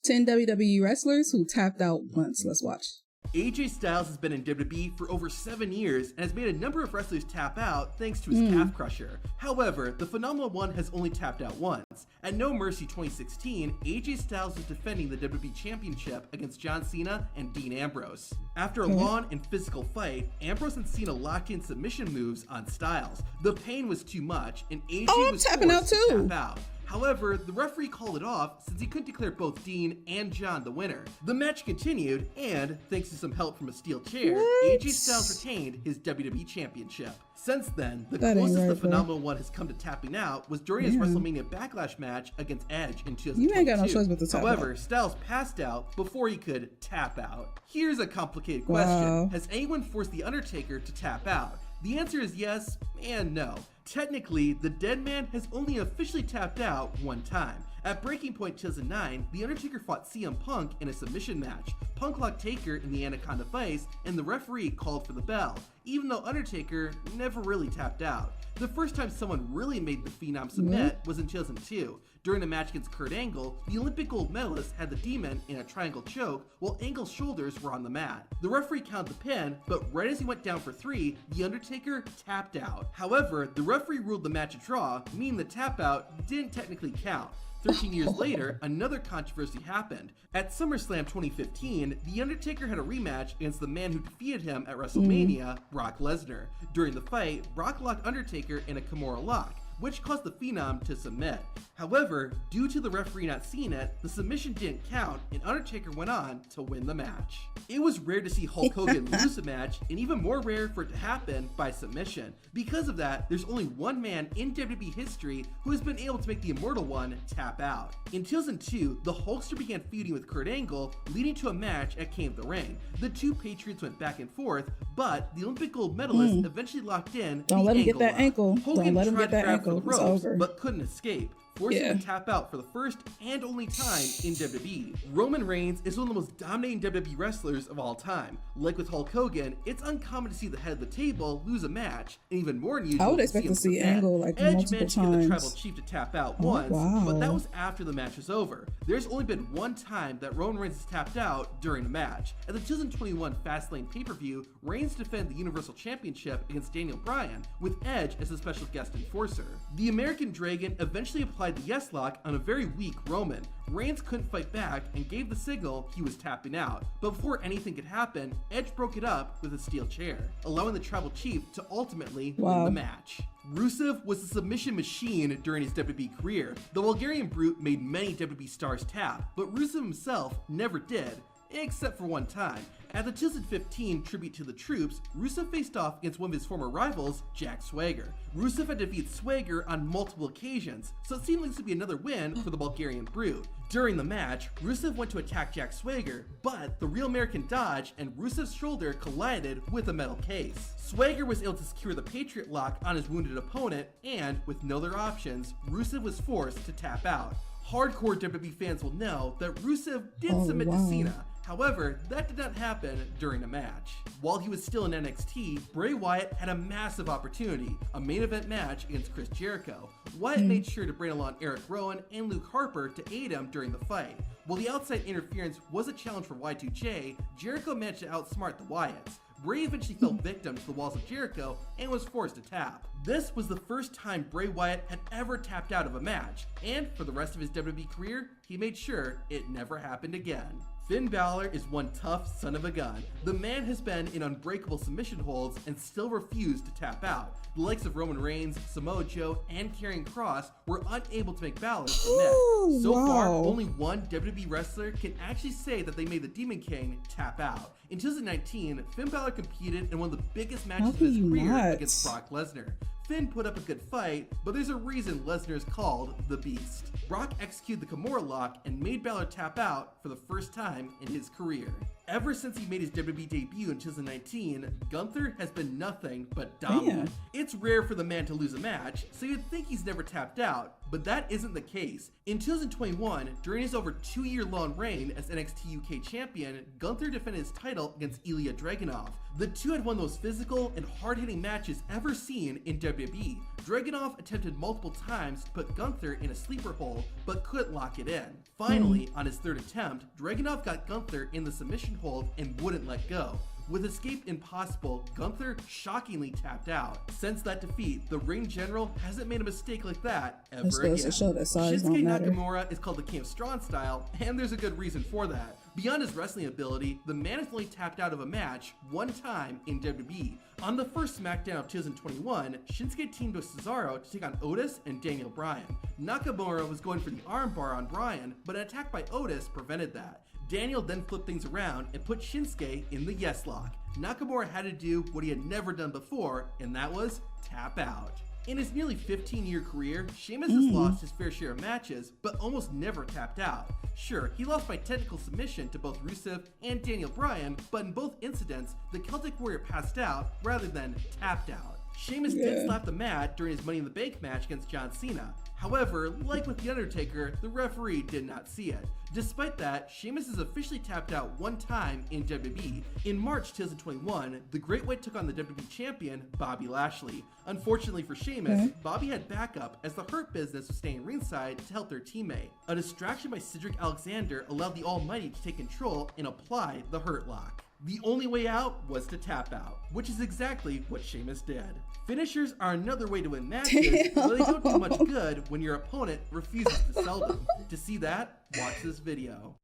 10 WWE wrestlers who tapped out once. Let's watch. AJ Styles has been in WWE for over 7 years and has made a number of wrestlers tap out thanks to his calf crusher. However, the Phenomenal One has only tapped out once. At No Mercy 2016, AJ Styles was defending the WWE Championship against John Cena and Dean Ambrose. After a long and physical fight, Ambrose and Cena locked in submission moves on Styles. The pain was too much, and AJ was forced to tap out. However, the referee called it off since he couldn't declare both Dean and John the winner. The match continued, and thanks to some help from a steel chair, AJ Styles retained his WWE Championship. Since then, the closest the Phenomenal One has come to tapping out was during his WrestleMania Backlash match against Edge in 2022. You ain't got no choice but to tap However, out. Styles passed out before he could tap out. Here's a complicated question. Has anyone forced The Undertaker to tap out? The answer is yes and no. Technically, the dead man has only officially tapped out one time. At Breaking Point 2009, The Undertaker fought CM Punk in a submission match. Punk locked Taker in the Anaconda Vice, and the referee called for the bell, even though Undertaker never really tapped out. The first time someone really made the Phenom submit was in 2002. During a match against Kurt Angle, the Olympic gold medalist had the Demon in a triangle choke while Angle's shoulders were on the mat. The referee counted the pin, but right as he went down for 3, The Undertaker tapped out. However, the referee ruled the match a draw, meaning the tap out didn't technically count. 13 years later, another controversy happened. At SummerSlam 2015, The Undertaker had a rematch against the man who defeated him at WrestleMania, Brock Lesnar. During the fight, Brock locked Undertaker in a Kimura lock, which caused the Phenom to submit. However, due to the referee not seeing it, the submission didn't count, and Undertaker went on to win the match. It was rare to see Hulk Hogan lose a match, and even more rare for it to happen by submission. Because of that, there's only one man in WWE history who has been able to make the Immortal One tap out. In 2002, the Hulkster began feuding with Kurt Angle, leading to a match at King of the Ring. The two Patriots went back and forth, but the Olympic gold medalist eventually locked in Don't let him get that ankle. Hogan Don't let him tried get to that grab for ankle. the It's ropes, over. but couldn't escape, forcing him to tap out for the first and only time in WWE. Roman Reigns is one of the most dominating WWE wrestlers of all time. Like with Hulk Hogan, it's uncommon to see the head of the table lose a match, and even more unusual I would expect to see Angle like Edge multiple managed to get the times. Tribal Chief to tap out once, but that was after the match was over. There's only been one time that Roman Reigns has tapped out during a match. At the 2021 Fastlane pay-per-view, Reigns defended the Universal Championship against Daniel Bryan, with Edge as a special guest enforcer. The American Dragon eventually applied the Yes Lock on a very weak Roman. Reigns couldn't fight back and gave the signal he was tapping out, but before anything could happen, Edge broke it up with a steel chair, allowing the Tribal Chief to ultimately win the match. Rusev was a submission machine during his WWE career. The Bulgarian Brute made many WWE stars tap, but Rusev himself never did, except for one time. At the 2015 Tribute to the Troops, Rusev faced off against one of his former rivals, Jack Swagger. Rusev had defeated Swagger on multiple occasions, so it seemed like this would be another win for the Bulgarian Brute. During the match, Rusev went to attack Jack Swagger, but the Real American dodged and Rusev's shoulder collided with a metal case. Swagger was able to secure the Patriot Lock on his wounded opponent, and with no other options, Rusev was forced to tap out. Hardcore WWE fans will know that Rusev did submit to Cena. However, that did not happen during a match. While he was still in NXT, Bray Wyatt had a massive opportunity, a main event match against Chris Jericho. Wyatt made sure to bring along Eric Rowan and Luke Harper to aid him during the fight. While the outside interference was a challenge for Y2J, Jericho managed to outsmart the Wyatts. Bray eventually fell victim to the walls of Jericho and was forced to tap. This was the first time Bray Wyatt had ever tapped out of a match, and for the rest of his WWE career, he made sure it never happened again. Finn Balor is one tough son of a gun. The man has been in unbreakable submission holds and still refused to tap out. The likes of Roman Reigns, Samoa Joe, and Karrion Kross were unable to make Balor submit. So far, only one WWE wrestler can actually say that they made the Demon King tap out. In 2019, Finn Balor competed in one of the biggest matches of his career against Brock Lesnar. Finn put up a good fight, but there's a reason Lesnar is called the Beast. Brock executed the Kimura Lock and made Balor tap out for the first time in his career. Ever since he made his WWE debut in 2019, Gunther has been nothing but dominant. It's rare for the man to lose a match, so you'd think he's never tapped out, but that isn't the case. In 2021, during his over 2-year-long reign as NXT UK champion, Gunther defended his title against Ilya Dragunov. The two had one of the most physical and hard-hitting matches ever seen in WWE. Dragunov attempted multiple times to put Gunther in a sleeper hold, but couldn't lock it in. Finally, on his third attempt, Dragunov got Gunther in the submission hold and wouldn't let go. With escape impossible, Gunther shockingly tapped out. Since that defeat, the ring general hasn't made a mistake like that ever again. To show that size Shinsuke don't matter. Nakamura is called the King of Strong Style, and there's a good reason for that. Beyond his wrestling ability, the man has only tapped out of a match one time in WWE. On the first SmackDown of 2021, Shinsuke teamed with Cesaro to take on Otis and Daniel Bryan. Nakamura was going for the armbar on Bryan, but an attack by Otis prevented that. Daniel then flipped things around and put Shinsuke in the yes lock. Nakamura had to do what he had never done before, and that was tap out. In his nearly 15-year career, Sheamus has lost his fair share of matches, but almost never tapped out. Sure, he lost by technical submission to both Rusev and Daniel Bryan, but in both incidents, the Celtic Warrior passed out rather than tapped out. Sheamus did slap the mat during his Money in the Bank match against John Cena. However, like with The Undertaker, the referee did not see it. Despite that, Sheamus has officially tapped out one time in WWE. In March 2021, the Great White took on the WWE champion, Bobby Lashley. Unfortunately for Sheamus, Bobby had backup as the Hurt Business was staying ringside to help their teammate. A distraction by Cedric Alexander allowed the Almighty to take control and apply the Hurt Lock. The only way out was to tap out, which is exactly what Sheamus did. Finishers are another way to win matches, but they don't do much good when your opponent refuses to sell them. To see that, watch this video.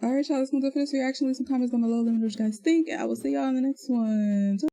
Alright, y'all, let's move to this reaction. Leave some comments down below. Let me know what you guys think. I will see y'all in the next one.